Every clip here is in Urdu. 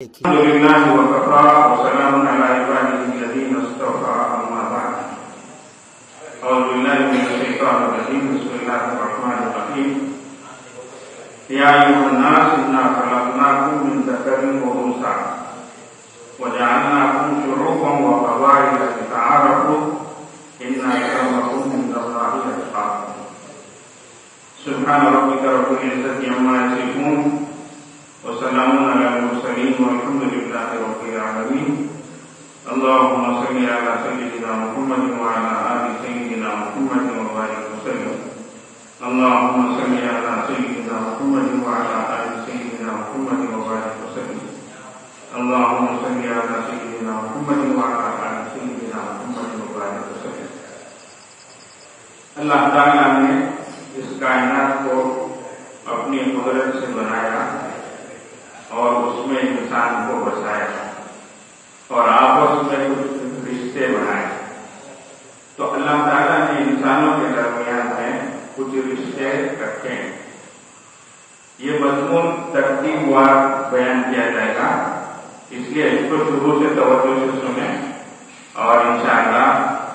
الحمد لله وكفى وسلام على عباده الذين اصطفى اما بعد اعوذ بالله من الشيطان الرجيم بسم الله الرحمن الرحيم يا ايها الناس انا خلقناكم من ذكر وانثى وجعلناكم شعوبا وقبائل لتعارفوا ان اكرمكم عند الله اتقاكم سبحان ربك رب العزة عما يصفون وسلام على المرسلين والحمد لله رب العالمين اللهم صل على سيدنا محمد وعلى آل سيدنا محمد وبارك وسلم اللهم صل على سيدنا محمد وعلى آل سيدنا محمد وبارك وسلم اللهم صل على سيدنا محمد وعلى آل سيدنا محمد وبارك وسلم اللہ تعالیٰ نے اس کائنات کو اپنی قدرت سے بنایا اور اس میں انسان کو بسایا اور آپس میں کچھ رشتے بنائے. تو اللہ تعالیٰ نے انسانوں کے درمیان میں کچھ رشتے رکھے ہیں. یہ مضمون ترتیب وار بیان کیا جائے گا، اس لیے اس کو شروع سے توجہ سے سنیں اور انشاءاللہ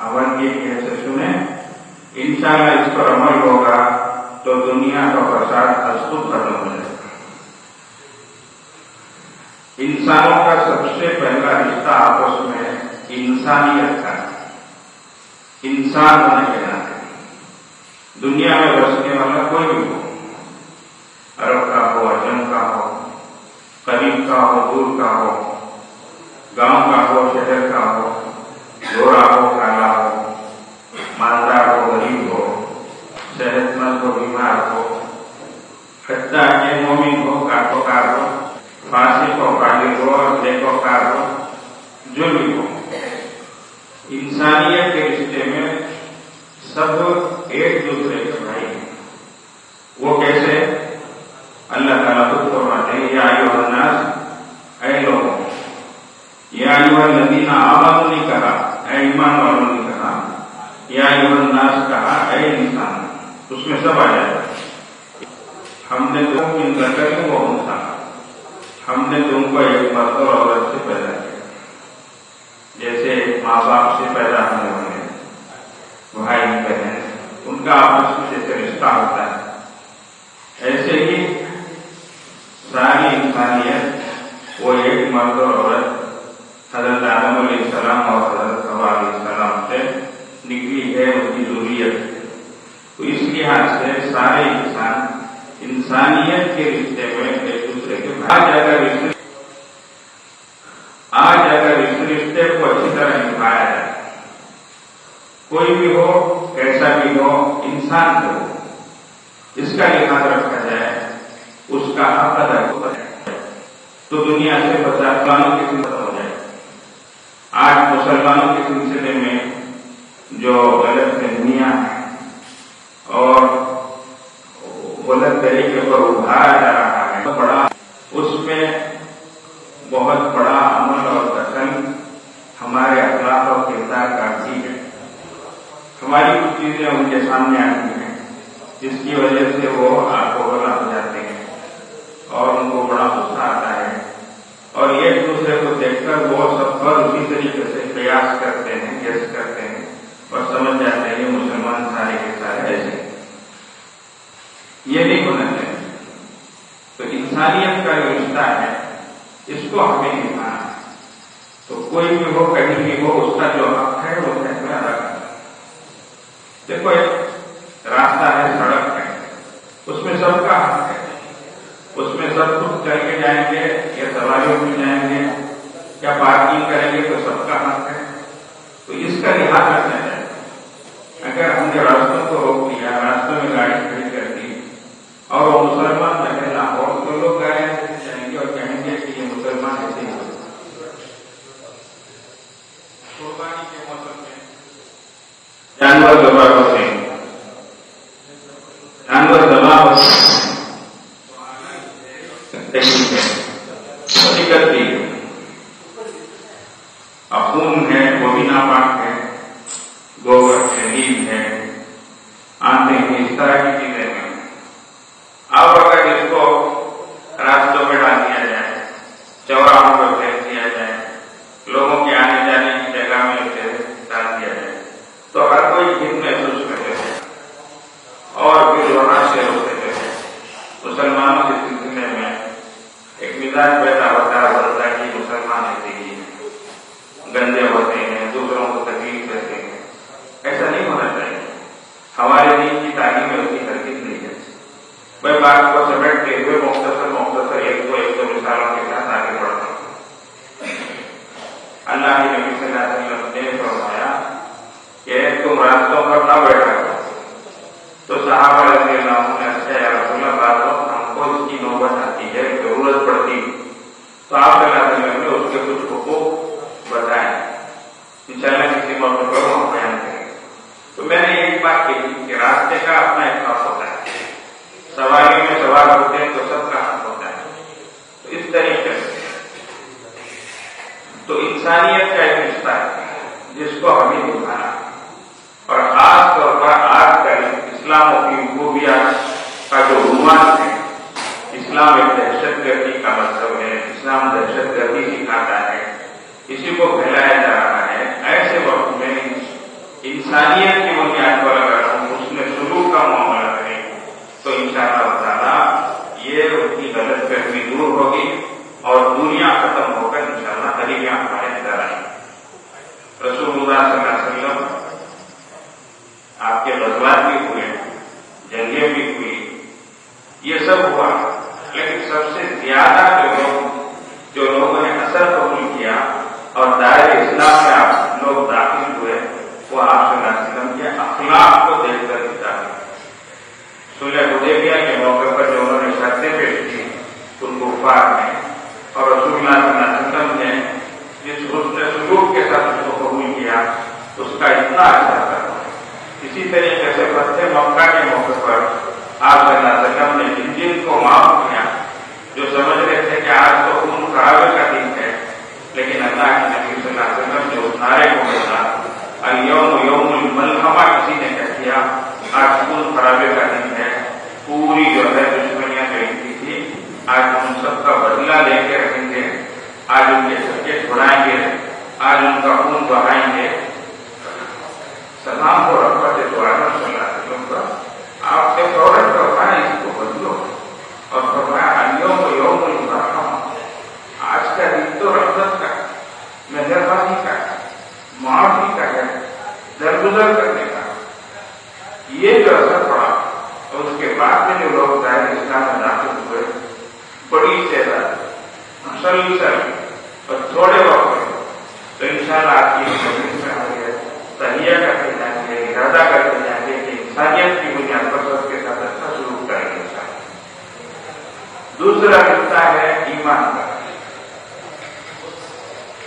عمل کے سے سنیں. انشاءاللہ اس پر عمل ہوگا تو دنیا کا فساد از خود ختم ہو جائے گا. انسانوں کا سب سے پہلا رشتہ آپس میں انسانیت کا ہے. انسان ہونے کے ناطے دنیا میں بسنے والا کوئی بھی ہو، عرب کا ہو، عجم کا ہو، قریب کا ہو، دور کا ہو، گاؤں کا ہو، شہر کا ہو، گورا ہو، کالا ہو، مالدار ہو، غریب ہو، صحت مند ہو، بیمار ہو، حتیٰ کہ مومن ہو، کاروبار ہو، فاسق ہو، فاجر ہو، نیکوکار ہو، جو بھی ہو، انسانیت کے رشتے میں سب ایک دوسرے کے بھائی ہیں. وہ کیسے؟ اللہ تعالیٰ خود فرماتے ہیں یا ایھا الناس، اے لوگوں، یا ایھا الذین آمنوا نہیں کہا، اے ایمان والوں نے کہا، یا ایھا الناس کہا، اے انسان، اس میں سب آ جائے گا. ہم نے تم من ذکر و انثیٰ، ہم نے تم کو ایک مرد اور عورت سے پیدا کیا. جیسے ماں باپ سے پیدا ہونے والے بھائی بہن، ان کا آپس میں جیسے رشتہ ہوتا ہے، ایسے ہی ساری انسانیت وہ ایک مرد اور عورت حضرت آدم علیہ السلام اور حضرت حوا علیہ السلام سے نکلی ہے، ان کی ذریت. تو اس لحاظ سے سارے انسان انسانیت کے رشتے میں ایک دوسرے کے آج اگر اس رشتے کو اچھی طرح نبھایا جائے، کوئی بھی ہو، کیسا بھی ہو، انسان ہو، اس کا لحاظ رکھا جائے، اس کا حق ادا کیا جائے، تو دنیا سے مسلمانوں کی ختم ہو جائے. آج مسلمانوں کے سلسلے میں جو غلط فہمیاں ہیں اور غلط طریقے پر ابھارا جا رہا ہے، اس میں بہت بڑا عمل اور دخل ہمارے اخلاق اور کردار کا بھی ہے. ہماری کچھ چیزیں ان کے سامنے آتی ہیں جس کی وجہ سے وہ آنکھوں بلا ہو جاتے ہیں اور ان کو بڑا غصہ آتا ہے، اور ایک دوسرے کو دیکھ کر وہ سب پر اسی طریقے سے قیاس کرتے ہیں، گیس کرتے ہیں اور سمجھ جاتے ہیں یہ مسلمان سارے کے سارے ایسے. یہ نہیں ہونا چاہیے. تو انسانیت کا جو رشتہ ہے اس کو ہمیں نبھانا ہے. تو کوئی بھی ہو، کہیں بھی ہو، اس کا جو حق ہے وہ فیصلہ ادا کرنا. دیکھو ایک راستہ ہے، سڑک ہے، اس میں سب کا حق ہے. اس میں سب خود چل کے جائیں گے یا سواریوں میں جائیں گے یا پارکنگ کریں گے تو سب کا حق ہے. تو اس کا لحاظ رکھنا چاہیے. اگر ہم نے راستوں کو روک دیا، راستوں میں گاڑی کھڑی کر دی اور وہ مسلمان نہ ہو تو لوگ گاڑیاں سے جائیں گے اور کہیں گے کہ یہ مسلمان ایسے ہی ہو. قربانی کے موسم میں جانور ذبح ہوتے ہیں، جانور ذبح ہوتے ہیں، نکلتی ہے، خون ہے وہ بھی ناپاک ہے، گوبر ہے، نیل ہے، آتے ہیں، اس طرح کی چیزیں ہیں. اب اگر اس کو راستوں میں ڈال دیا جائے، چوراہوں پر پھینک دیا جائے، لوگوں کے آنے جانے کی جگہ میں اسے ڈال دیا جائے، تو ہر کوئی گھن محسوس کرتے تھے اور پھر وہاں سے ہوتے تھے۔ مسلمانوں کے سلسلے میں ایک مزاج پیدا ہوتا ہے کہ مسلمان ایسے ہی گندے ہوتے ہیں، دوسروں کو تکلیف دیتے ہیں۔ ایسا نہیں ہونا چاہیے۔ ہمارے دین کی تعلیم میں اسی ترکیب نہیں ہے۔ میں بات کو سمیٹتے ہوئے مختصر ایک دو مثالوں کے ساتھ آگے بڑھتا ہوں۔ اللہ کے نبی صلی اللہ علیہ وسلم نے فرمایا کہ تم راستوں پر نہ بیٹھا کرو، تو صحابہ رضی اللہ عنہ نے اچھا یا رسول اللہ بات ہم کو اس کی نوبت آتی ہے، ضرورت پڑتی، تو آپ صلی اللہ علیہ وسلم نے اس کے کچھ حقوق بتائے، انشاءاللہ کسی موقع پر ہم بیان کریں گے۔ تو میں نے ایک بات کہی کہ راستے کا اپنا ایک حق ہوتا ہے، سواری میں سوار ہوتے ہیں تو سب کا حق ہوتا ہے، تو اس طریقے سے تو انسانیت کا ایک رشتہ ہے جس کو ہمیں نبھانا، اور خاص طور پر آج کل اسلام کی خوبیات کا جو عنوان ہے، اسلام ایک دہشت گردی کا مطلب ہے، اسلام دہشت گردی سکھاتا ہے، اسی کو پھیلایا جا رہا ہے۔ ایسے وقت میں انسانیت کی بنیاد پر اگر ہم اس میں سلوک کا معاملہ کریں تو انشاءاللہ تعالی یہ اس کی غلط فہمی دور ہوگی اور دنیا ختم ہو کر انشاءاللہ طریقے ہمارے اندر آئیں گے۔ رسول اللہ صلی اللہ علیہ وسلم آپ کے غزوات بھی ہوئے، جنگیں بھی ہوئی، یہ سب ہوا، لیکن سب سے زیادہ جو لوگوں نے اثر قبول کیا اور دائرۂ اسلام میں آپ لوگ داخل ہوئے، وہ آپ صلی اللہ علیہ وسلم کے اخلاق کو دیکھ کر دکھاتے۔ صلح حدیبیہ کے موقع پر جو انہوں نے شرطیں پیش کی ان کفار نے، اور رسول اللہ صلی اللہ علیہ وسلم نے جس حسن سلوک کے ساتھ اس کو قبول کیا، اس کا اتنا اثر تھا۔ اسی طریقے سے فتح مکہ کے موقع پر آپ صلی اللہ علیہ وسلم نے جن جن کو معاف کیا، جو سمجھ رہے تھے کہ آج تو خون خرابے کا دن ہے، لیکن اللہ کے نبی صلی اللہ علیہ وسلم جو نعرے کو بولا الیوم یوم الملحمہ، کسی نے کہہ دیا آج خون خرابے کا دن ہے، پوری جو ہے دشمنیاں کہتی تھی آج ہم سب کا بدلہ لے کے رکھیں گے، آج ان کے سکے چھڑائیں گے، آج ان کا خون بہائیں گے۔ سلام کو رحمت دو عالم صلی اللہ علیہ وسلم کا آپ نے فوراً فرمایا اس کو بدلو، اور فرمایا الیوم یوم المرحمہ، آج کا دن تو رحمت کا، مہربانی کا، معافی کا ہے، درگزر کرنے کا۔ یہ جو اثر پڑا، اور اس کے بعد میں جو لوگ دائرۂ اسلام میں داخل ہوئے، بڑی تعداد مسلسل اور تھوڑے وقت میں، تو انشاءاللہ آپ کی مجلس میں آگے تہیہ کرتے جائیں گے، ارادہ کرتے جائیں گے کہ انسانیت کی بنیاد پر سب کے ساتھ اچھا سلوک کریں گے۔ دوسرا رشتہ ہے ایمان کا۔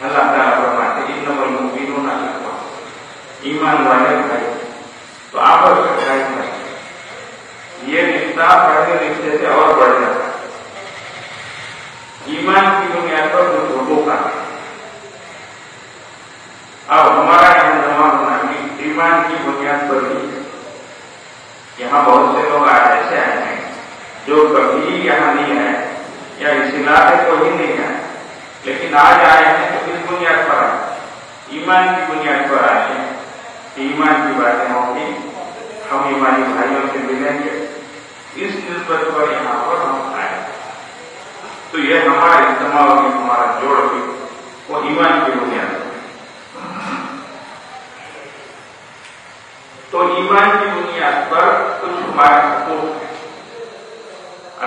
اللہ تعالیٰ فرماتے ہیں انما المؤمنون اخوة، ایمان والے بھائی، تو آپس میں بھائی بھائی، یہ رشتہ پہلے رشتے سے اور بڑھ جاتا ہے۔ ایمان کی بنیاد پر کچھ حقوق آتے ہیں۔ اب ہمارا یہاں جمع ہونا ایمان کی بنیاد پر ہی ہے۔ یہاں بہت سے لوگ آج ایسے آئے ہیں جو کبھی یہاں نہیں آئے یا اس علاقے کو ہی نہیں آئے، لیکن آج آئے ہیں تو کس بنیاد پر آئے؟ ایمان کی بنیاد پر آئے ہیں۔ ایمان کی باتیں ہوں گی، ہم ایمانی بھائیوں سے ملیں گے، اس نسبت پر یہاں پر ہم آئے، تو یہ ہمارا اجتماع ہوگی، ہمارا جوڑ ہوگی، وہ ایمان کی بنیاد پر۔ تو ایمان کی بنیاد پر کچھ ہمارے حقوق ہیں۔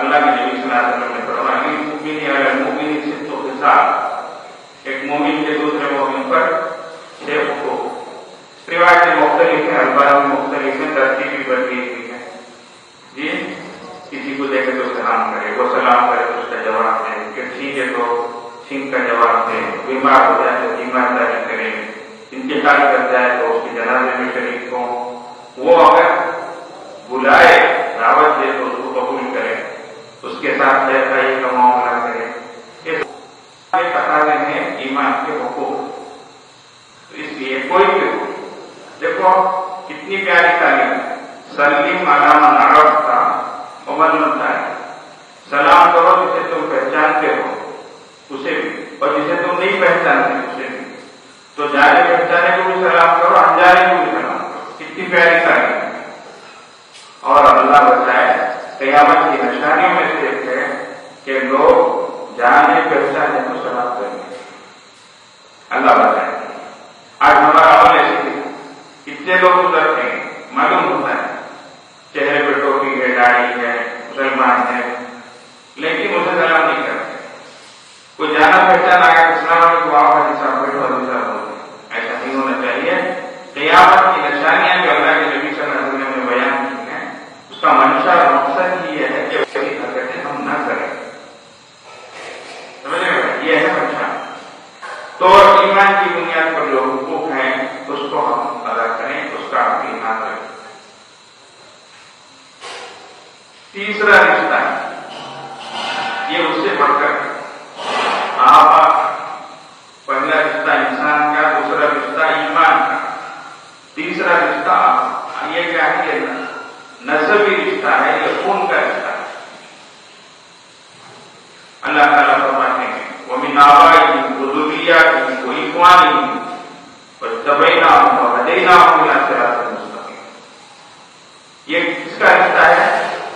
اللہ کے نبی صلی اللہ علیہ وسلم نے فرمایا المؤمن علی المؤمن ست خصال، ایک مومن کے دوسرے مومن پر 6 حقوق۔ روایتیں مختلف ہیں، الفاظ مختلف ہیں، ترتیب بھی بدلی ہوئی ہے۔ جی کسی کو دیکھے تو سلام کرے، وہ سلام کرے تو اس کا جواب دے، کہ چھینکے تو چھینک کا جواب دے، بیمار ہو جائے تو تیمارداری کرے، انتقال کر جائے تو اس کی جنازے میں شریک ہوں، وہ اگر بلائے دعوت دے تو اس کو قبول کرے، اس کے ساتھ خیرائی کا معاملہ کرے۔ یہ تقاضے ہیں ایمان کے حقوق۔ تو اس لیے کوئی بھی ہو، دیکھو کتنی پیاری تعلیم ہے، سلیم علی من عرفت ومن لم تعرف، سلام کرو جسے تم پہچانتے ہو، اسے بھی، اور جسے تم نہیں پہچانتے اسے بھی. تو جانے پہچانے کو بھی سلام کرو، انجانے کو بھی سلام کرو. کتنی پیاری تعلیم. اور اللہ بتائے قیامت کی نشانیوں میں سے ایک ہے کہ لوگ جانے پہچانے کو سلام کریں گے. اللہ بتائے آج ہمارا عمل ایسے ہی کتنے لوگ گزرتے ہیں، معلوم ہوتا ہے چہرے پہ ٹوپی ہے، داڑھی ہے، مسلمان ہے، لیکن اسے سلام نہیں کرتے. کوئی جانا پہچان آ گیا اسلام علیکم آپ حاجی صاحب بیٹھو، حاجی صاحب ہوتے. ایسا نہیں ہونا چاہیے. قیامت کی نشانیاں جو اللہ کے نبی صلی اللہ علیہ وسلم نے بیان کی ہیں، اس کا منشا اور مقصد یہ ہے کہ وہی حرکتیں ہم نہ کریں. سمجھ گئے؟ یہ ہے منشا. تو ایمان کی بنیاد پر جو حقوق ہیں اس کو ہم ادا کریں، اس کا ہم ایمان رکھیں. تیسرا رشتہ یہ اس سے بڑھ کر آبا. پہلا رشتہ انسان کا، دوسرا رشتہ ایمان کا، تیسرا رشتہ یہ کیا ہے؟ یہ نسبی رشتہ ہے، یہ خون کا رشتہ ہے. اللہ تعالیٰ فرماتے ہیں وَمِنْ آبَائِهِمْ وَذُرِّيَّاتِهِمْ وَإِخْوَانِهِمْ وَاجْتَبَيْنَاهُمْ وَهَدَيْنَاهُمْ إِلَىٰ صِرَاطٍ مُسْتَقِيمٍ. یہ کس کا رشتہ ہے؟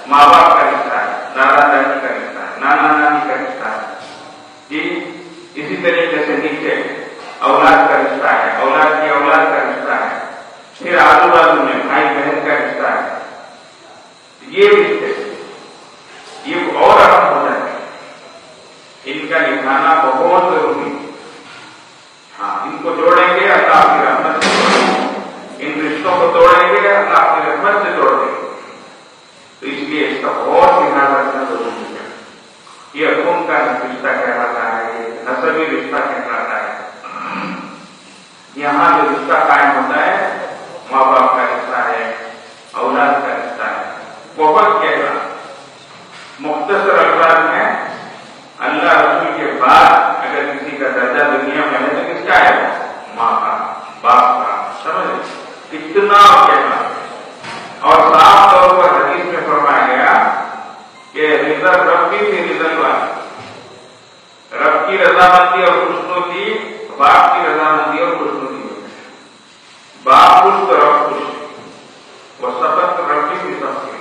ماں باپ کا رشتہ ہے، دادا دادی کا رشتہ ہے، نانا نانی کا رشتہ ہے. جی اسی طریقے سے نیچے اولاد کا رشتہ ہے، اولاد کی اولاد کا رشتہ ہے، پھر آزو بازو میں بھائی بہن کا رشتہ ہے. یہ رشتے یہ اور اہم ہو جاتے ہیں. ان کا نبھانا بہت ضروری ہے. ہاں، ان کو جوڑیں گے اللہ کی رحمت سے جوڑیں گے. ان رشتوں کو توڑیں گے اللہ کی رحمت سے جوڑ دیں گے. تو اس لیے اس کا بہت دھیان رکھنا ضروری ہے. یہ خون کا رشتہ کہلاتا ہے، یہ نسبی رشتہ کہلاتا ہے. یہاں جو رشتہ قائم ہوتا ہے ماں باپ کا رشتہ ہے، اولاد کا رشتہ ہے. بہت گہرا. مختصر الفاظ میں اللہ رسول کے بعد اگر کسی کا درجہ دنیا میں ہے تو کس کا ہے؟ ماں کا، باپ کا. سمجھ کتنا گہرا. اور صاف طور پر حدیث میں فرمایا گیا کہ رضا رب کی تھی، رضا بات رب کی رضامندی اور خوشنودی باپ کی رضامندی اور خوشنودی. باپ خوش تو رب خوش، وہ سبق رب کی بھی سب کی،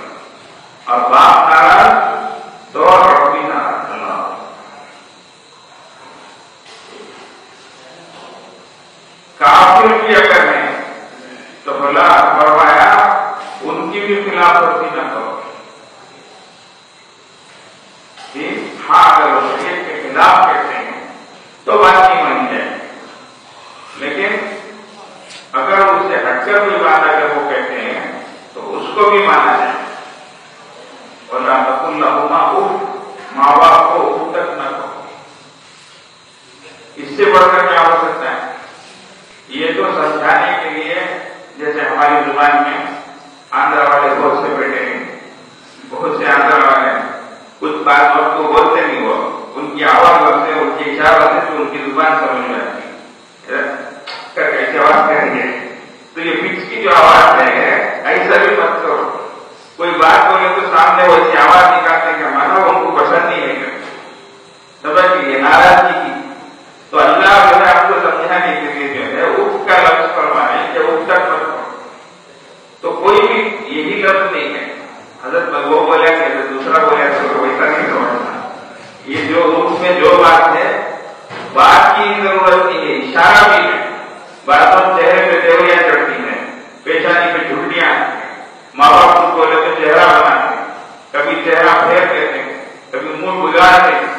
اور باپ ناراض تو رب بھی ناراض. کافر بھی اگر ہے تو بھلا فرمایا ان کی بھی خلاف ورزی نہ کرو. ہاں اگر وہ شریعت کے خلاف کہتے ہیں تو بات نہیں مانی جائے، لیکن اگر اس سے ہٹ کر کوئی بات اگر وہ کہتے ہیں تو اس کو بھی مانا جائے. اور ماں باپ کو اف تک نہ کہو. اس سے بڑھ کر کیا ہو سکتا ہے؟ یہ تو سمجھانے کے لیے، جیسے ہماری زبان میں آندھرا والے بہت سے بیٹے ہیں، بہت سے آندھرا والے کچھ بات وقت کو بولتے نہیں، وہ ان کی آواز وقت سے، ان کی اشارہ سے تو ان کی زبان سمجھ میں آتی ہے. ایسی آواز کریں گے تو یہ پچ کی جو آواز ہے ایسا بھی مت کرو. کوئی بات بولے تو سامنے وہ ایسی آواز نکالتے کہ ہمارا ان کو پسند نہیں ہے. سمجھ یہ ناراضگی کی. تو اللہ جو ہے آپ کو سمجھانے کے لیے جو ہے اف کا لفظ فرمانے کہ اف تک مت کرو. تو کوئی بھی یہی لفظ نہیں ہے. حضرت وہ بولا کہ دوسرا بولا تو ویسا نہیں سمجھنا. یہ جو اف میں جو بات ہے بات کی ضرورت نہیں ہے، اشارہ بھی ہے. بعض چہرے پہ دیوریاں چڑھتی ہیں، پیشانی پہ جھٹیاں ہیں. ماں باپ کو بولے تو چہرہ بناتے ہیں، کبھی چہرہ پھیر دیتے ہیں، کبھی منہ بگاڑتے ہیں.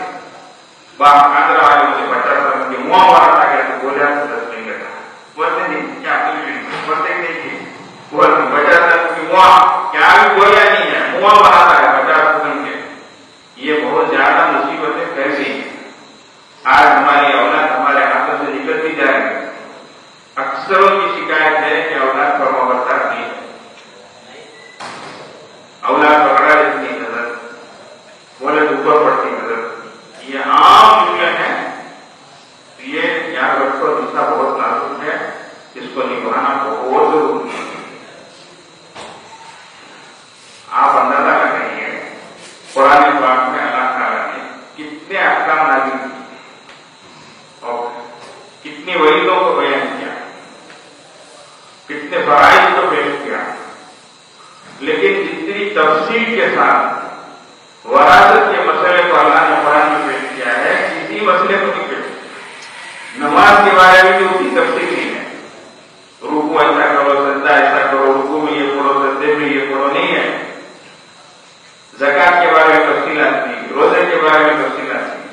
باپ آندھرا والے مجھے بچہ سمجھ کے منہ مارا گیا تو بولیا تو 10 نہیں بیٹا بولتے نہیں کیا بولتے نہیں کہ بچہ سمجھ کے منہ کیا بھی بولیا نہیں ہے، منہ بناتا ہے بچہ سمجھ کے. یہ بہت زیادہ مصیبتیں پھیل گئی ہیں. آج ہماری اولاد ہمارے ہاتھوں سے نکلتی جا رہی ہے. اکثروں کی شکایت ہے کہ اولاد پر مبتلا کی ہے، اولاد پکڑا لیتی ہے نظر، بولے تو اوپر پڑتی نظر. یہ عام جملے ہیں. یہ یاد رکھو رشتہ بہت نازک ہے، اس کو نبھانا بہت ضروری ہے. آپ اندازہ کریے قرآن پاک میں اللہ تعالیٰ نے کتنے احکام نازل کیے. کتنی وعیدوں کو بیان کیا، کتنے فرائض کو پیش کیا، لیکن اتنی تفصیل کے ساتھ وراثت کے مسئلے کو اللہ نے قرآن میں پیش کیا ہے، کسی مسئلے کو نہیں پیش کیا۔ نماز کے بارے میں بھی اتنی تفصیل نہیں ہے، رکوع ایسا کرو، سجدہ ایسا کرو، رکوع میں یہ پڑھو، سجدے میں یہ پڑھو، نہیں ہے۔ زکات کے بارے میں تفصیلات نہیں، روزے کے بارے میں تفصیلات نہیں،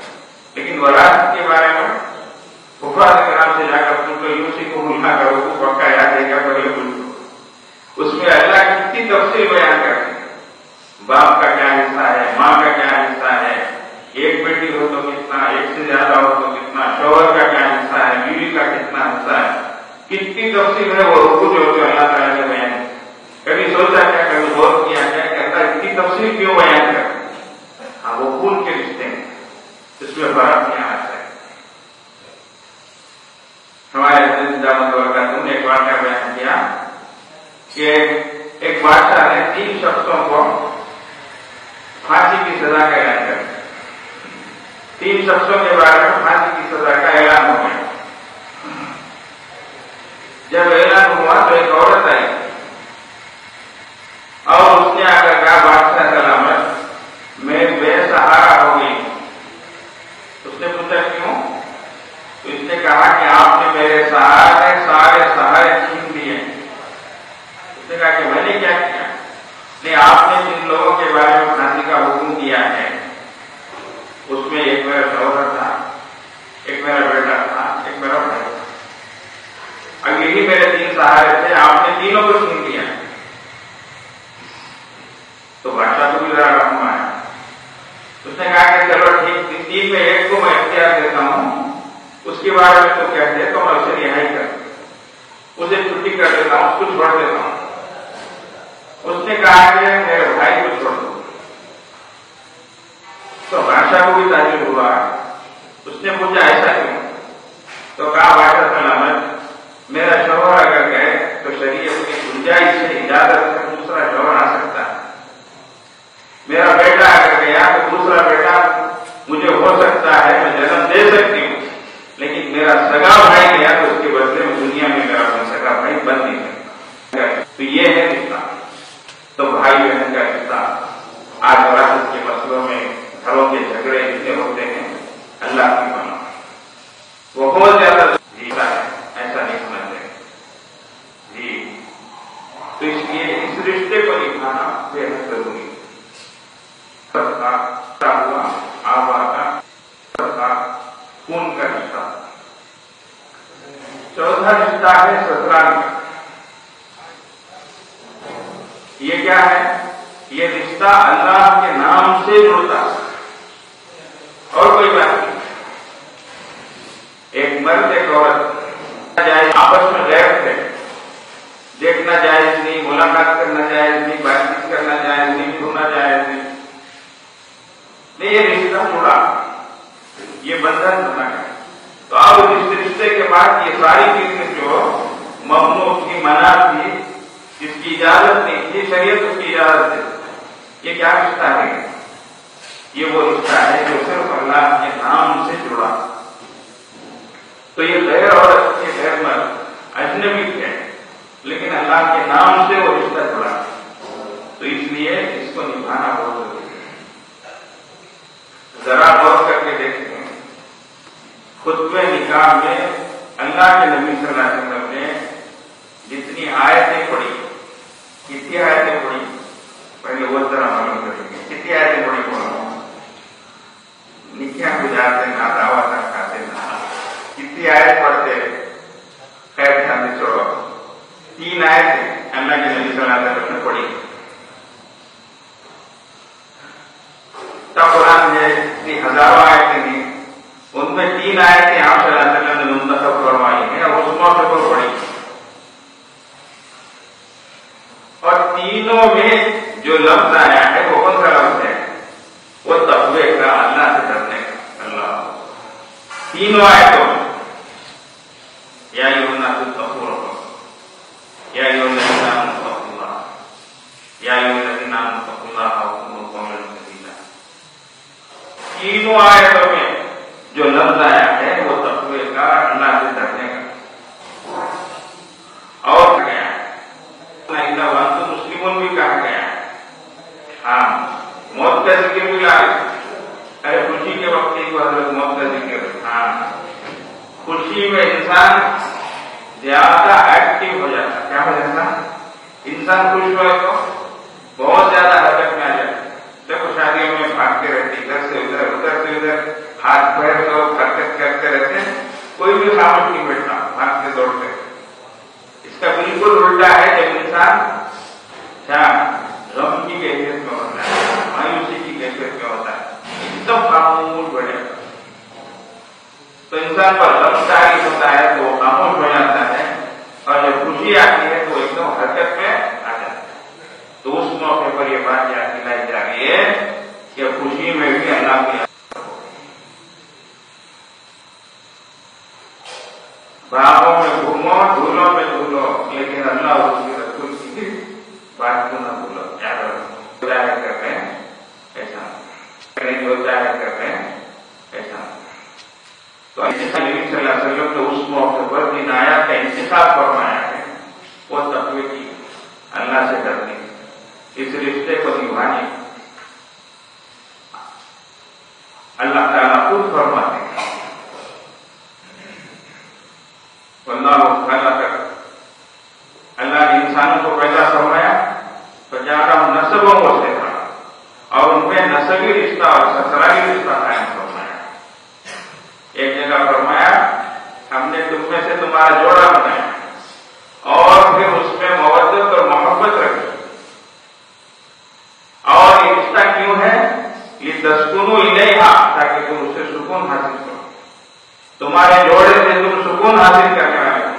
لیکن وراثت کے بارے میں حفاظ کرام سے جا کر تم کو یوسی کو ملنا کرو، کو پکا یاد ہے کیا پہلے بالکل، اس میں اللہ کتنی تفصیل بیان کرتے ہیں، باپ کا کیا حصہ ہے، ماں کا کیا حصہ ہے، ایک بیٹی ہو تو کتنا، ایک سے زیادہ ہو تو کتنا، شوہر کا کیا حصہ ہے، بیوی کا کتنا حصہ ہے، کتنی تفصیل ہے وہ رکوع جو اللہ تعالیٰ نے بیان کی۔ کبھی سوچا کیا، کبھی غور کیا کیا کہتا ہے اتنی تفصیل کیوں بیان کرتے؟ ہاں وہ خون کے رشتے ہیں، اس میں فرق نہیں آتا ہے۔ ہمارے نے ایک واقعہ بیان کیا کہ ایک بادشاہ نے 3 شخصوں کو پھانسی کی سزا کا اعلان کر دیا۔ 3 شخصوں کے بارے میں پھانسی کی سزا کا اعلان ہو گیا۔ جب اعلان ہوا تو ایک عورت آئی اور اس نے آ کر کہا بادشاہ سلامت میں بے سہارا ہو گئی۔ اس نے پوچھا کیوں؟ تو اس نے کہا کہ آپ نے میرے سارے سہارے چھین لیے۔ اس نے کہا کہ میں نے کیا کیا؟ نہیں، آپ نے جن لوگوں کے بارے میں پھانسی کا حکم دیا ہے اس میں ایک میرا شوہر تھا، ایک میرا بیٹا تھا، ایک میرا بھائی تھا، اب یہی میرے 3 سہارے تھے، آپ نے تینوں کو چھین لیا۔ تو بادشاہ کو بھی ذرا رحم آیا، اس نے کہا کہ چلو ٹھیک، 3 میں ایک کو میں اختیار دیتا ہوں، اس کے بارے میں تو کہتے تو میں اسے رہائی کر، اسے چھٹی کر دیتا ہوں، اس کو چھوڑ دیتا ہوں۔ اس نے کہا کہ میرے بھائی کو چھوڑ دو۔ تو بادشاہ کو بھی تعجب ہوا، اس نے پوچھا ایسا کیوں؟ تو کہا بادشاہ سلامت میرا شوہر اگر گئے تو شریعت کی گنجائش سے اجازت سے دوسرا شوہر آ سکتا ہے، میرا بیٹا اگر گیا تو دوسرا بیٹا مجھے ہو سکتا ہے، میں جنم دے سکتی ہوں، لیکن میرا سگا بھائی گیا تو اس کے بدلے میں دنیا میں میرا سگا بھائی بن نہیں سکتا۔ تو یہ ہے رشتہ، تو بھائی بہن کا رشتہ۔ آج وراثت کے مسئلوں میں گھروں کے جھگڑے اتنے ہوتے ہیں، اللہ کی پناہ وہ بہت زیادہ جیتا ہے، ایسا نہیں ہونا چاہیے جی۔ تو اس لیے اس رشتے کو نبھانا بے حد ضروری ہے۔ ہوا آبا کا خون کا رشتہ۔ چوتھا رشتہ ہے سسرال کا۔ یہ کیا ہے؟ یہ رشتہ اللہ کے نام سے جڑتا ہے اور کوئی بات نہیں۔ ایک مرد ایک عورت جائز، آپس میں غیر تھے، دیکھنا جائز نہیں، ملاقات کرنا جائز نہیں، بات چیت کرنا جائز نہیں، چھونا جائز نہیں، یہ رشتہ جڑا، یہ بندھن بنا ہے۔ تو اب اس رشتے کے بعد یہ ساری چیزیں جو ممنوع تھی، منع تھی، جس کی اجازت نہیں تھی، شریعت اس کی اجازت ہے، یہ کیا رشتہ ہے؟ یہ وہ رشتہ ہے جو صرف اللہ کے نام سے جڑا۔ تو یہ غیر عورت کے غیر مرد اجنبی تھے، لیکن اللہ کے نام سے وہ رشتہ جڑا، تو اس لیے اس کو نبھانا بہت ضروری ہے۔ ذرا غور کر کے دیکھیں، خطبہ نکاح میں اللہ کے نبی صلی اللہ علیہ وسلم نے جتنی آیتیں پڑھی، کتنی آیتیں پڑھی، پہلے وہ ذرا معلوم کریں گے، کتنی آیتیں پڑھی؟ نکاح گزارتے نہ، دعوت نہ کھاتے نہ، کتنی آیت پڑھتے؟ خیر دھیان سے چھوڑو، 3 آیتیں اللہ کے نبی صلی اللہ علیہ وسلم نے پڑھی۔ تب قرآن ہے اتنی ہزاروں آیتیں ہیں، ان میں 3 آیتیں آپ صلی اللہ علیہ وسلم نے منتخب فرمائی ہیں اور اس موقع پر پڑھی، اور تینوں میں جو لفظ آیا ہے وہ کون سا لفظ ہے؟ وہ تقوی کا، اللہ سے ڈرنے کا۔ اللہ تینوں آیتوں میں یا ایھا الناس اتقوا ربکم، یا ایھا الذین آمنوا اتقوا اللہ، یا ایھا الذین آمنوا اتقوا اللہ وقولوا قولا سدیدا۔ تینوں آیتوں میں جو لفظ آیا ہے وہ تقوی کا، اللہ سے ڈرنے خوشی میں انسان زیادہ ایکٹیو ہو جاتا ہے. کیا ہو جاتا ہے؟ انسان خوش ہوئے تو بہت زیادہ حرکت میں آ جاتا ہے. دیکھو شادیوں میں بھاگتے رہتے، ادھر سے ادھر، ادھر سے ادھر، ہاتھ پیر تو حرکت کرتے رہتے ہیں، کوئی بھی خاموش نہیں بیٹھتا، بھاگتے دوڑتے. اس کا بالکل الٹا ہے. جب انسان کیا غم کی کیفیت میں ہوتا ہے، مایوسی کی کیفیت میں ہوتا ہے، ایک دم خاموش بیٹھ جاتا ہے. تو انسان پر غم طاری ہوتا ہے تو وہ خاموش ہو جاتا ہے، اور جب خوشی آتی ہے تو ایک دم حرکت میں آ جاتا ہے. تو اس موقع پر یہ بات یاد دلائی جا رہی ہے کہ خوشی میں بھی اللہ کی باغوں میں گھومو، دھولوں میں دھولو، لیکن اللہ اور اس کے رسول کی بات کو نہ بھولو. یاد رکھو، ظاہر کرتے ہیں ایسا جو ظاہر کرتے ہیں ایسا. تو نبی صلی اللہ علیہ وسلم نے اس موقع پر جن آیات کا انتخاب فرمایا ہے وہ تقوی کی، اللہ سے ڈرنے، اس رشتے کو نبھانے. اللہ تعالیٰ خود فرماتے ہیں اللہ نے انسانوں کو پیدا فرمایا تو زیادہ نسبوں کو سے تھا اور ان میں نسبی رشتہ اور سسرالی رشتہ قائم فرمایا. ایک جگہ فرمایا ہم نے تم میں سے تمہارا جوڑا بنایا اور پھر اس میں مودت اور محبت رکھی. اور یہ رشتہ کیوں ہے؟ لتسکنوا الیہا، تاکہ تم اسے سکون حاصل کرو. تمہارے جوڑے سے تم سکون حاصل کرنے والے ہو.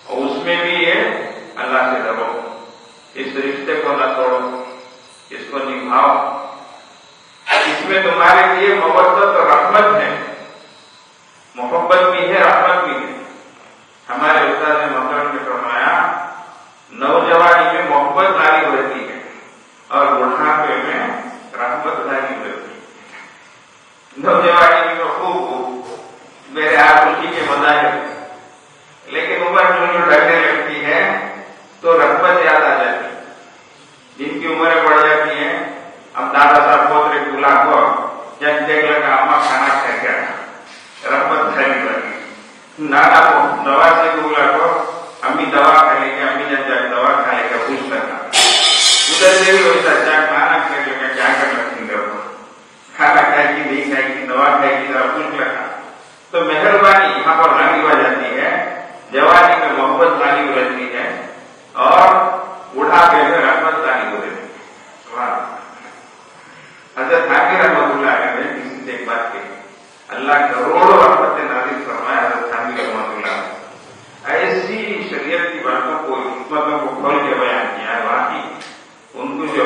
اور اس میں بھی یہ اللہ سے ڈرو، اس رشتے کو نہ توڑو، اس کو نبھاؤ. اس میں تمہارے لیے مودت اور رحمت ہے، محبت بھی ہے، رحمت بھی ہے. ہمارے استاد محترم نے فرمایا نوجوانی میں محبت غالب رہتی ہے اور بڑھاپے میں رحمت غالب رہتی ہے. نوجوانی میں خوب میرے آپ خوشی کے مظاہر، لیکن عمر جو ڈھلنے لگتی ہے تو رحمت یاد آ جاتی ہے. جن کی عمریں بڑھ جاتی ہیں، اب دادا صاحب پوترے بلا کو جب دیکھ لگا اما کھانا کھا کے رحمت کھائی لگی. نانا کو نوازے کو بلا کو امی دوا کھا لے گا، امی جب جب دوا کھا لے گا پوچھ لگا. ادھر سے بھی ویسا چاہ کھانا کھا لے گا، کیا کر لگتی ہے کھانا کھائے گی نہیں کھائے گی، دوا کھائے گی، ذرا پوچھ لگا. تو مہربانی یہاں پر غالب آ جاتی ہے. جوانی میں محبت غالب رہتی ہے اور بڑھاپے میں رحمت غالب رہتی ہے. حضرت حاکم رحمۃ اللہ علیہ نے کسی سے ایک بات کہی، اللہ کروڑوں رحمت نازل فرمایا. حضرت حاکم رحمۃ اللہ ایسی شریعت کی باتوں کو، حکمتوں کو کھول کے بیان کیا ہے. باقی ان کو جو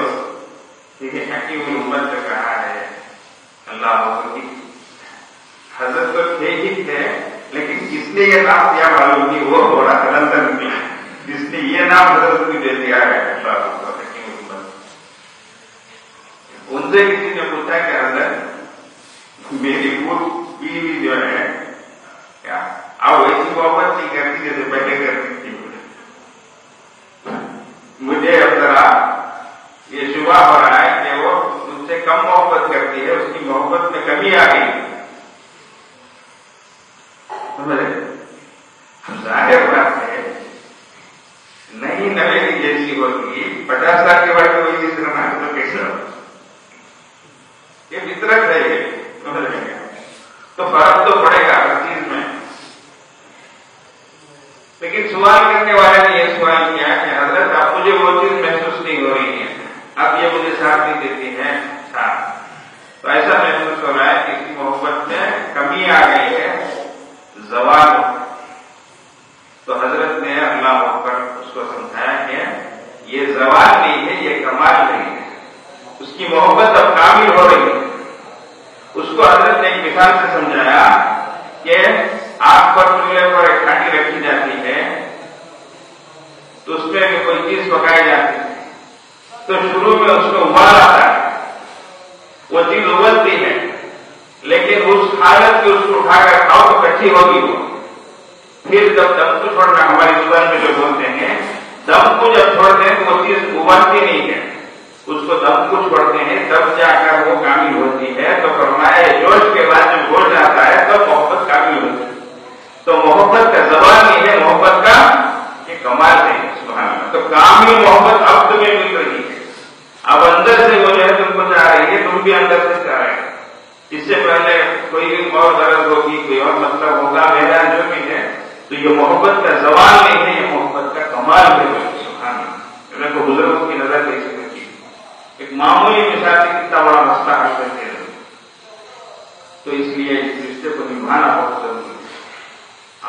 حکیم امت نے کہا ہے اللہ کی حضرت تو تھے ہی تھے، لیکن کس نے یہ نام دیا معلوم نہیں، وہ بڑا کلندر نکلا جس نے یہ نام حضرت کو دے دیا ہے اللہ حکیم امت. ان سے کسی نے پوچھا کہ حضرت میری بیوی جو ہے کیا اب ایسی محبت نہیں کرتی جیسے پہلے کرتی تھی. مجھے اب ذرا یہ شبہ ہو رہا ہے کہ وہ مجھ سے کم محبت کرتی ہے، اس کی محبت میں کمی آ گئی. ظاہر بات ہے نہیں نویلی جیسی ہوتی، 50 سال کے بعد کوئی اس طرح نہ تو کیسے ہو؟ یہ فطرت ہے. یہ تو فرق تو پڑے گا ہر چیز میں. لیکن سوال کرنے والے نے یہ سوال کیا کہ حضرت اب مجھے وہ چیز محسوس نہیں ہو رہی ہے، اب یہ مجھے ساتھ نہیں دیتی ہے. تو ایسا محسوس ہو رہا ہے کہ اس کی محبت میں کمی آ گئی ہے، زوال. تو حضرت نے اللہ اکبر اس کو سمجھایا کہ یہ زوال نہیں ہے، یہ کمال نہیں ہے. اس کی محبت اب کامل ہو رہی ہے. اس کو حضرت نے ایک مثال سے سمجھایا کہ آگ پر چولہے پر ایک کھاٹی رکھی جاتی ہے تو اس میں بھی کوئی چیز پکائی جاتی ہے، تو شروع میں اس کو ابال آتا ہے، وہ چیز ابلتی ہے، لیکن اس حالت میں اس کو اٹھا کر کھاؤ تو کچی ہوگی. وہ پھر جب دم کو چھوڑنا، ہماری زبان میں جو بولتے ہیں دم کو جب چھوڑتے ہیں تو وہ چیز ابلتی نہیں ہے، اس کو دم کو چھوڑتے ہیں تب جا کر وہ کامل ہوتی ہے. تو فرمایا جوش کے بعد جب ہو جاتا ہے کامل محبت اب تمہیں مل رہی ہے، اب اندر سے وہ جو ہے تم کو چاہ رہی ہے، تم بھی اندر سے چاہ رہے ہیں۔ اس سے پہلے کوئی بھی اور غرض ہوگی، کوئی اور مطلب ہوگا، میرا جو بھی ہے، تو یہ محبت کا زوال نہیں ہے، یہ محبت کا کمال ہے۔ سبحان اللہ، میں کو بزرگوں کی نظر دیکھ سکتی، ایک معمولی مثال سے کتنا بڑا مسئلہ حل کرتے ہیں۔ تو اس لیے اس رشتے کو نبھانا بہت ضروری ہے۔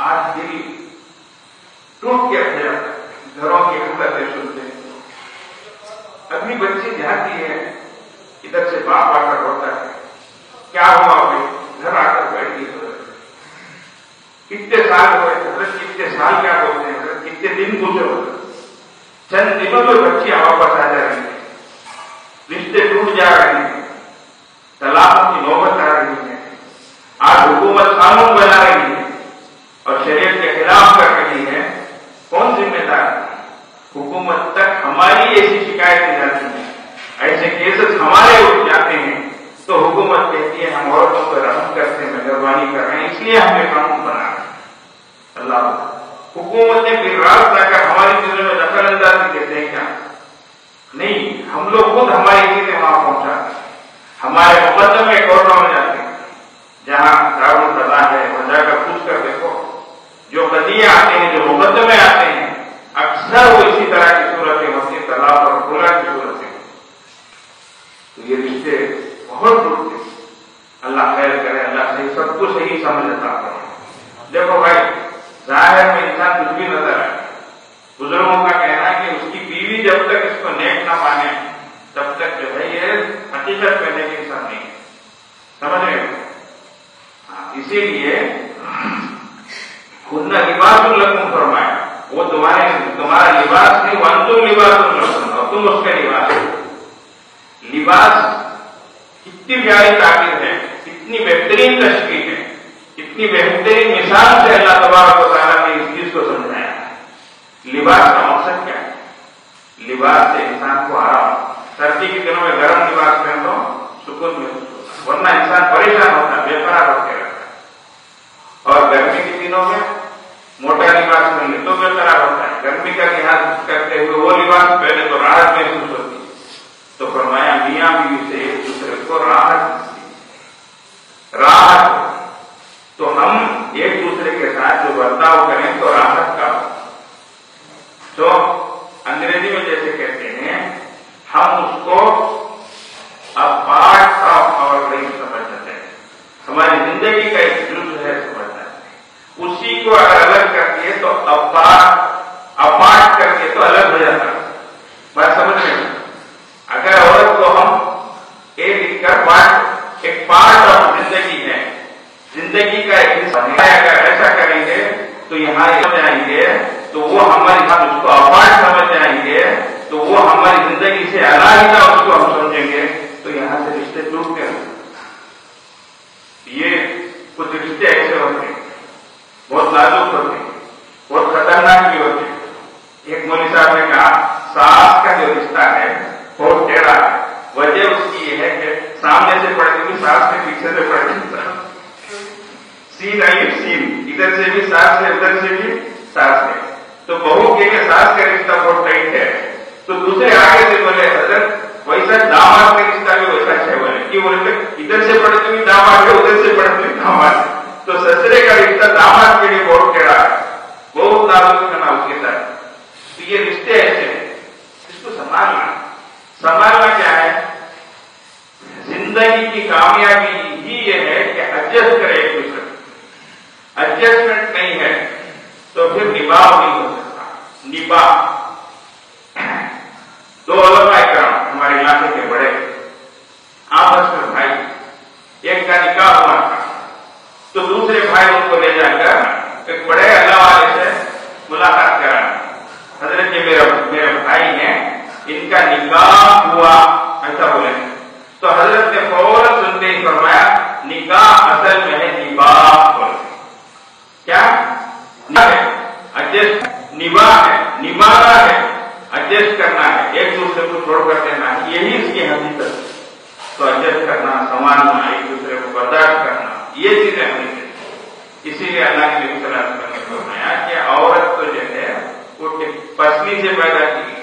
آج دل ٹوٹ کے اٹھ جاتا ہے، گھروں کی حرکتیں سنتے ہیں، ابھی بچی جاتی ہے، ادھر سے باپ آ کر روتا ہے، کیا ہوا بھائی؟ گھر آ کر بیٹھ گئی حضرت، کتنے سال ہوئے حضرت؟ کتنے سال کیا بولتے ہیں حضرت؟ کتنے دن گزرے حضرت؟ چند دنوں میں بچیاں واپس آ جا رہی ہیں، رشتے ٹوٹ جا رہے ہیں، طلاق کی نوبت آ رہی ہے، آج حکومت قانون بنا رہی ہے اور شریعت کے خلاف کر رہی ہے، کون ذمہ دار ہے؟ حکومت تک ہماری ایسی شکایتیں جاتی ہیں، ایسے کیسز ہمارے اٹھ جاتے ہیں، تو حکومت کہتی ہے ہم عورتوں پر رحم کرتے ہیں، مہربانی کر رہے ہیں، اس لیے ہم نے قانون بنا ہے۔ اللہ حکومت نے پھر رات جا کر ہماری چیزوں میں دخل اندازی کہتے ہیں کیا؟ نہیں، ہم لوگ خود ہماری چیزیں وہاں پہنچاتے ہیں، ہمارے مقدمے کورٹوں میں جاتے ہیں، جہاں دارالفضا ہے وہاں جا کر پوچھ کر دیکھو، جو قضیے آتے ہیں، جو مقدمے آتے ہیں، اکثر وہ اسی طرح کی صورتیں ہوتی ہیں، طلاق اور خلا کی صورتیں۔ تو یہ رشتے بہت ٹوٹتے، اللہ خیر کرے، اللہ صحیح سب کو صحیح سمجھتا کرے۔ دیکھو بھائی، ظاہر میں انسان کچھ بھی نظر آئے، بزرگوں کا کہنا ہے کہ اس کی بیوی جب تک اس کو نیک نہ مانے تب تک جو ہے یہ حقیقت میں نیک انسان نہیں ہے، سمجھ رہے ہو؟ اسی لیے خود نہ لباس لکم فرمایا، وہ تمہارا لباس نہیں، وانتم لباس لکم، اور تم اس کا لباس ہو۔ لباس کتنی پیاری تعبیر ہے، کتنی بہترین تشریح ہے، کتنی بہترین مثال سے اللہ تبارک و تعالیٰ نے اس چیز کو سمجھایا ہے۔ لباس کا مقصد کیا ہے؟ لباس سے انسان کو آرام، سردی کے دنوں میں گرم لباس پہن لو سکون محسوس ہوتا، ورنہ انسان پریشان ہوتا ہے، بے قرار ہو کے رہتا ہے، اور گرمی کے دنوں میں موٹا لباس پہن لے تو بے قرار ہوتا ہے، گرمی کا لحاظ کرتے ہوئے وہ لباس پہلے تو راحت محسوس ہوتی ہے۔ تو فرمایا میاں بیوی سے ایک دوسرے کو راحت تو ہم ایک دوسرے کے ساتھ جو برتاؤ کریں تو راحت کا ہو۔ تو انگریزی میں جیسے کہتے ہیں، ہم اس کو اب پارٹ آف آور لائف سمجھتے ہیں، ہماری زندگی کا ایک جزو ہے سمجھتے ہیں، اسی کو اگر الگ کر دیے تو اپارٹ کر کے تو الگ ہو جاتا ہے۔ بات سمجھ رہے ہیں؟ اگر عورت کو ہم ایک پارٹ آف زندگی ہے، زندگی کا ایک حصہ اگر ایسا کریں گے تو یہاں جائیں گے تو وہ ہماری، ہم اس کو اپارٹ سمجھ جائیں گے تو وہ ہماری زندگی سے علیحدہ اس کو ہم سمجھیں گے، تو یہاں سے رشتے ٹوٹتے ہیں۔ یہ کچھ رشتے ایسے ہوتے ہیں، بہت نازک ہوتے ہیں، بہت خطرناک بھی ہوتے ہیں۔ ایک مولوی صاحب نے کہا ساس کا جو رشتہ ہے بہت ٹیڑھا ہے، وجہ اس کی یہ ہے کہ سامنے سے پڑھتی ہوئی ساس سے پیچھے سے پڑھتی سین آئی سین، ادھر سے بھی ساس ہے ادھر سے بھی ساس ہے، تو بہو کے لیے ساس کا رشتہ بہت ٹائٹ ہے، تو دوسرے آگے سے بولے حضرت ویسا داماد کا رشتہ بھی ویسا ہے، بولے کہ بولے ادھر سے پڑھتی ہوئی داماد ہے ادھر سے پڑھتی ہوئی داماد ہے، تو سسرے کا رشتہ داماد کے لیے بہت ٹیڑھا ہے، بہت نازک کرنا اس کے ساتھ۔ تو یہ رشتے ایسے ہیں، اس کو سنبھالنا کیا ہے؟ زندگی کی کامیابی ہی یہ ہے کہ ایڈجسٹ کرے ایک دوسرے، ایڈجسٹمنٹ نہیں ہے تو پھر نباہ نہیں ہو سکتا۔ نباہ دو علماء کرام ہمارے علاقے کے بڑے آپس میں بھائی، ایک کا نکاح ہوا تھا تو دوسرے بھائی ان کو لے جا کر ایک بڑے اللہ والے سے ملاقات کرانا، حضرت یہ میرے بھائی ہیں، ان کا نکاح ہوا، ایسا بولے تو حضرت نے فوراً سنتے ہی فرمایا نکاح اصل میں ہے نباہ بولے، کیا نباہ ہے، نبھانا ہے، ایڈجسٹ کرنا ہے، ایک دوسرے کو چھوڑ کر دینا ہے، یہی اس کی حقیقت۔ تو ایڈجسٹ کرنا، سنبھالنا، ایک دوسرے کو برداشت کرنا، یہ چیزیں ہونی چاہیے۔ اسی لیے اللہ کے نبی صلی اللہ علیہ وسلم نے فرمایا کہ عورت تو جو ہے وہ پسلی سے پیدا کی،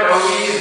24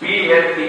PhD।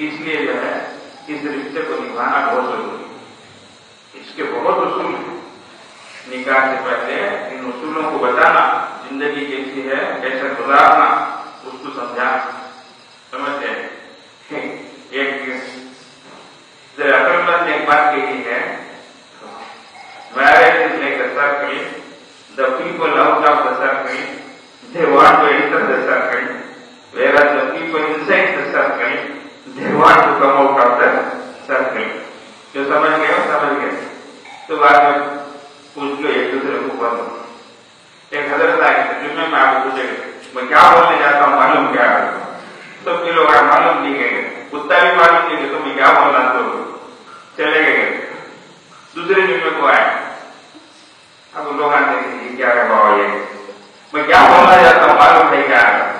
اس لیے جو ہے اس رشتے کو نبھانا بہت ضروری ہے. اس کے بہت اصول ہیں. نکاح سے پہلے ان اصولوں کو بتانا، زندگی کیسی ہے، کیسے گزارنا، اس کو سمجھانا. سمجھتے ہیں؟ ایک عقل نے ایک بات کہی ہے، marriage is like a circle. The people out of the circle, they want to enter the circle, whereas the people inside the circle, they want to come out of the circle. جو سمجھ گئے ہو سمجھ گئے. تو بعد میں پوچھ لو ایک دوسرے کو بولو. ایک حضرت آئے تھے جمعے میں آپ کو پوچھے گئے میں کیا بولنے جاتا ہوں معلوم کیا ہے؟ سب کے لوگ معلوم نہیں گئے، کتا بھی معلوم نہیں کہ تمہیں کیا بولنا تو چلے گئے. دوسرے جمعے کو آئے، اب لوگ آتے ہیں کیا ہے بابا یہ میں کیا بولنا چاہتا ہوں معلوم نہیں کیا ہے.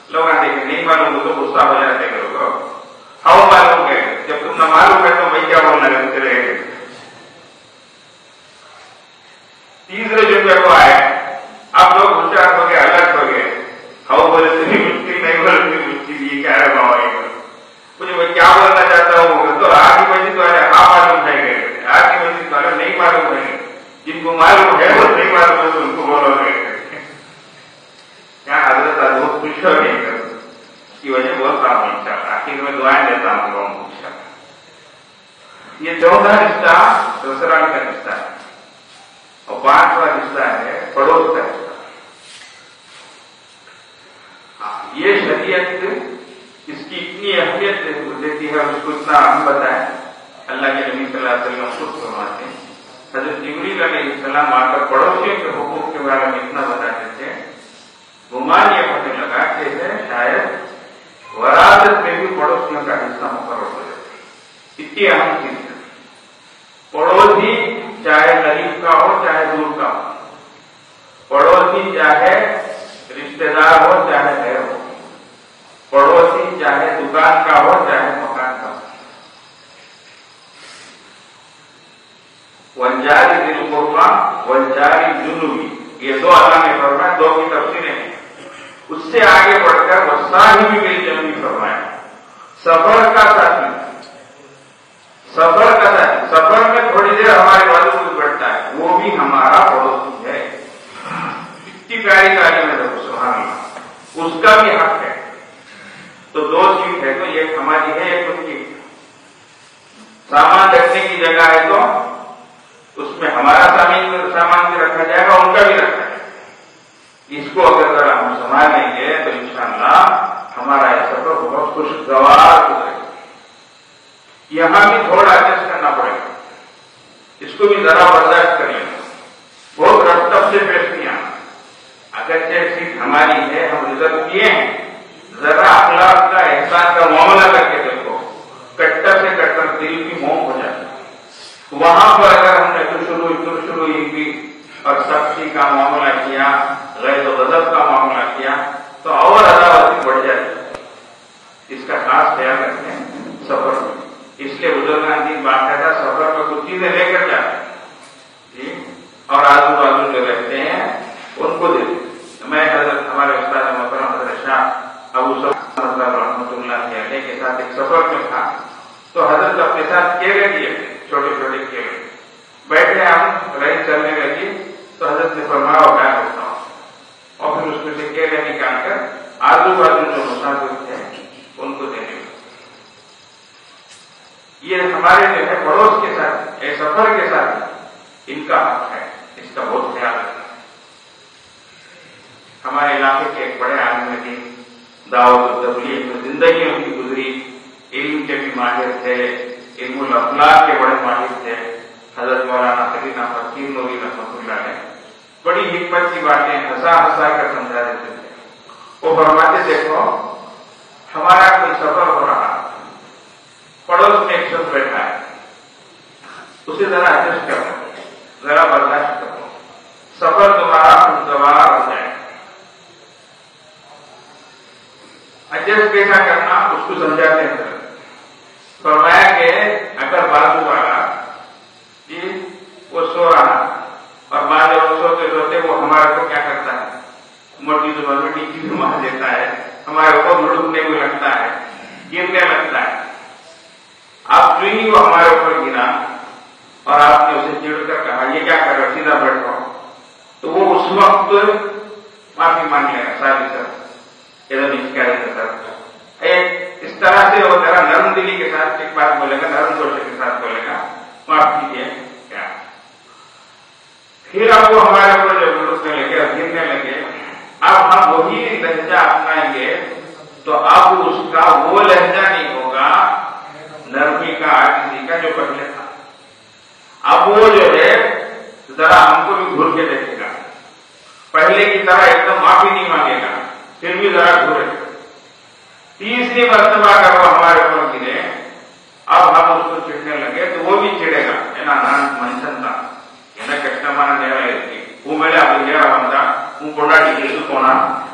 لوگ آتے کہ نہیں معلوم ہو تو غصہ ہو جاتے کرو. ہاؤ معلوم ہے، جب تم نہ معلوم ہے تو میں کیا بولنا چلے گئے. تیسرے جمعے کو آئے، اب لوگ ہوشیار ہو گئے، الرٹ ہو گئے. ہاؤ بولے اتنی مشکل نہیں بولے مشکل یہ کیا ہے بابا یہ مجھے میں کیا بولنا چاہتا ہوں. تو آج کی مسجد والے ہاں معلوم ہے گئے، آج کی مسجد والے نہیں معلوم ہے. جن کو معلوم ہے وہ نہیں معلوم ہے تو ان کو بولو گے. کیا حضرت بہت خوش ہو گئی اس کی وجہ بہت کام نہیں چاہتا. آخر میں دعائیں دیتا ہوں لوگوں کو. یہ 14 رشتہ سسرال کا رشتہ ہے، اور 5واں رشتہ ہے پڑوس کا رشتہ. یہ شریعت اس کی اتنی اہمیت دیتی ہے، اس کو اتنا ہم بتائیں. اللہ کے نبی صلی اللہ علیہ وسلم خود فرماتے ہیں، حضرت جبریل علیہ السلام آ کر پڑوسیوں کے حقوق کے بارے میں اتنا بتاتے تھے، گمان یہ ہونے لگا کہ شاید وراثت میں بھی پڑوسیوں کا حصہ مقرر ہو جاتا. اتنی اہم چیز ہے. پڑوسی چاہے قریب کا ہو چاہے دور کا ہو، پڑوسی چاہے رشتے دار ہو چاہے غیر ہو، پڑوسی چاہے دکان کا ہو چاہے مکان کا ہو. والجار ذی القربى والجار الجنبی، یہ دو اللہ نے فرمایا، دو کی تفسیریں ہیں. اس سے آگے بڑھ کر والصاحب بالجنب فرمایا، سفر کا ساتھی. سفر کا ساتھی، سفر میں تھوڑی دیر ہمارے بازو کو بیٹھتا ہے، وہ بھی ہمارا پڑوسی ہے. اتنی پیاری تعلیم ہے سبحان اللہ. اس کا بھی حق ہے. تو دو چیز ہے، تو ایک ہماری ہے ایک ان کی. سامان رکھنے کی جگہ ہے تو اس میں ہمارا سامان بھی رکھا جائے گا، ان کا بھی رکھا جائے گا. اس کو اگر ہم سنبھال لیں گے تو انشاءاللہ ہمارا یہ سفر بہت خوشگوار گزرے گا. یہاں بھی تھوڑا ایڈجسٹ کرنا پڑے گا، اس کو بھی ذرا برداشت کر لینا، بہت رفتب سے پیش نہیں آنا. اگرچہ سیٹ ہماری ہے، ہم ریزرو کیے ہیں، ذرا اخلاق کا احسان کا معاملہ کر کے دیکھو، کٹر سے کٹر دل کی موم ہو جاتی. وہاں پر اگر ہم نے شروع کی اور سختی کا معاملہ کیا، غیر و غضب کا معاملہ کیا تو اور عداوت بڑھ جاتی. اس کا خاص خیال رکھیں سفر میں. اس لیے بزرگان دین باقاعدہ سفر میں کچھ چیزیں لے کر جاتے ہیں اور آزو بازو جو رہتے ہیں ان کو دیتے. میں حضرت ہمارے استاد محترم حضرت شاہ ابو صاحب رحمۃ اللہ علیہ کے ساتھ ایک سفر میں تھا، تو حضرت اپنے ساتھ کیلے دیے، چھوٹے چھوٹے کیلے. بیٹھے ہم رہی چلنے لگی تو حضرت نے فرمایا میں ہوتا ہوں، اور پھر اس میں سے کیلے نکال کر آزو بازو جو مسافر تھے ان کو دینے لگے. یہ ہمارے جو ہے پڑوس کے ساتھ سفر کے ساتھ ان کا حق ہے، اس کا بہت خیال رکھنا. ہمارے علاقے کے ایک بڑے عالم دین دعوت و تبلیغ میں زندگی ان کی گزری، علم کے بھی ماہر تھے، علم الافلاق کے بڑے ماہر تھے. حضرت مولانا سلیم احمد تین نوری رحمۃ اللہ نے بڑی حکمت کی باتیں ہنسا ہنسا کر سمجھا دیتے تھے. وہ فرماتے دیکھو ہمارا کوئی سفر ہو رہا، پڑوس میں ایک شخص بیٹھا ہے، اسے ذرا ایڈجسٹ کرو، ذرا برداشت کرو، سفر تمہارا خوشگوار ہو جائے. ایڈجسٹ کیسا کرنا اس کو سمجھاتے ہیں. فرمایا کہ اگر بازو والا وہ سو رہا اور بعد وہ سوتے سوتے وہ ہمارے کو کیا کرتا ہے، موٹی زبان میں ٹیچی بھی مار دیتا ہے، ہمارے اوپر لڑکنے کو لگتا ہے، گرنے لگتا ہے، آپ جو ہی وہ ہمارے اوپر گرا اور آپ نے اسے چڑھ کر کہا یہ کیا کر رہے سیدھا بیٹھو، تو وہ اس وقت معافی مانگ لے گا ساری سر ایک اس طرح سے وہ ذرا نرم دلی کے ساتھ ایک بات بولے گا، نرم سوچ کے ساتھ بولے گا معاف کیجیے کیا. پھر اب وہ ہمارے اوپر جب لڑکنے لگے اور گرنے لگے، اب ہم وہی لہجہ اپنائیں گے تو اب اس کا وہ لہجہ نہیں ہوگا نرمی کا عاجزی کا جو پہلے تھا. اب وہ جو ہے ذرا ہم کو بھی گھر کے دیکھے گا، پہلے کی طرح ایک دم معافی نہیں مانگے گا، پھر بھی ذرا گھرے گا. تیسری مرتبہ اگر وہ ہمارے اوپر گرے اب ہم اس کو چڑھنے لگے تو وہ بھی چڑھے گا. نان منشن تھا کشٹمان دیکھی وہ میرے اب گیا بنتا ہوں کوٹا ٹی کونا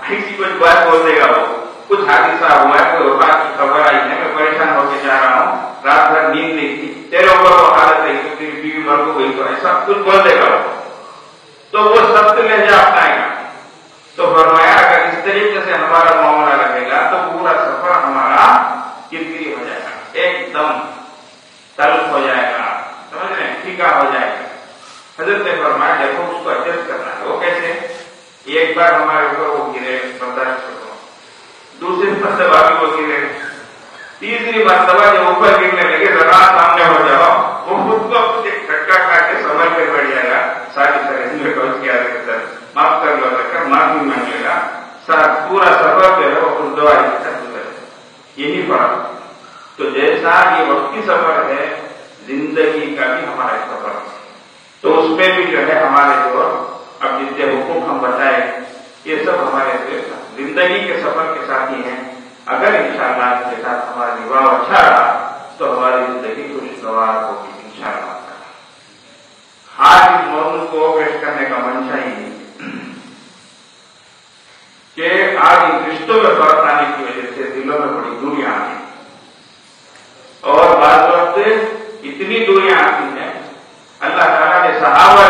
ایسی کچھ بات بول دے گا. وہ کچھ حادثہ ہوا ہے، کوئی وفات کی خبر آئی ہے، میں پریشان ہو کے جا رہا ہوں، رات بھر نیند نہیں تھی، تیرے اوپر وہ حالت ہے تو تیری بیوی مر کو گئی، تو ایسا کچھ بول دے گا. تو وہ سخت لہجہ اپنائے گا. تو فرمایا اگر اس طریقے سے ہمارا معاملہ رہے گا تو پورا سفر ہمارا کرکری ہو جائے گا، ایک دم تلخ ہو جائے گا، سمجھ رہے ہیں، پھیکا ہو جائے گا. حضرت نے فرمایا دیکھو اس کو ایڈجسٹ کرنا ہے. وہ کیسے؟ ایک بار ہمارے اوپر وہ گرے برداشت کرو، دوسری مرتبہ بھی وہ گرے، تیسری مرتبہ جب اوپر گرنے لگے ذرا سامنے ہو جاؤ، وہ خود کو خود ایک جھٹکا کھا کے سنبھل کے بیٹھ جائے گا. ساری طرح ٹوچ کے آگے سر معاف کر لو کر معافی مانگ لے گا. پورا سفر جو ہے وہ خود دعا کے ساتھ گزرے. یہی فرق. تو جیسا یہ وقتی سفر ہے زندگی کا بھی ہمارا ایک سفر ہے، تو اس میں بھی جو ہے ہمارے جو اب جتنے حقوق ہم بتائے یہ سب ہمارے زندگی کے سفر کے ساتھ ہی ہیں. اگر انشاءاللہ اس کے ساتھ ہمارا نبھاؤ اچھا رہا تو ہماری زندگی خوشگوار ہوگی انشاءاللہ. آج اس موضوع کو پیش کرنے کا منشا ہی کہ آج ان رشتوں میں فرق آنے کی وجہ سے دلوں میں بڑی دوریاں آتی ہیں، اور بعض وقت اتنی دوریاں آتی ہیں. اللہ تعالیٰ نے صحابہ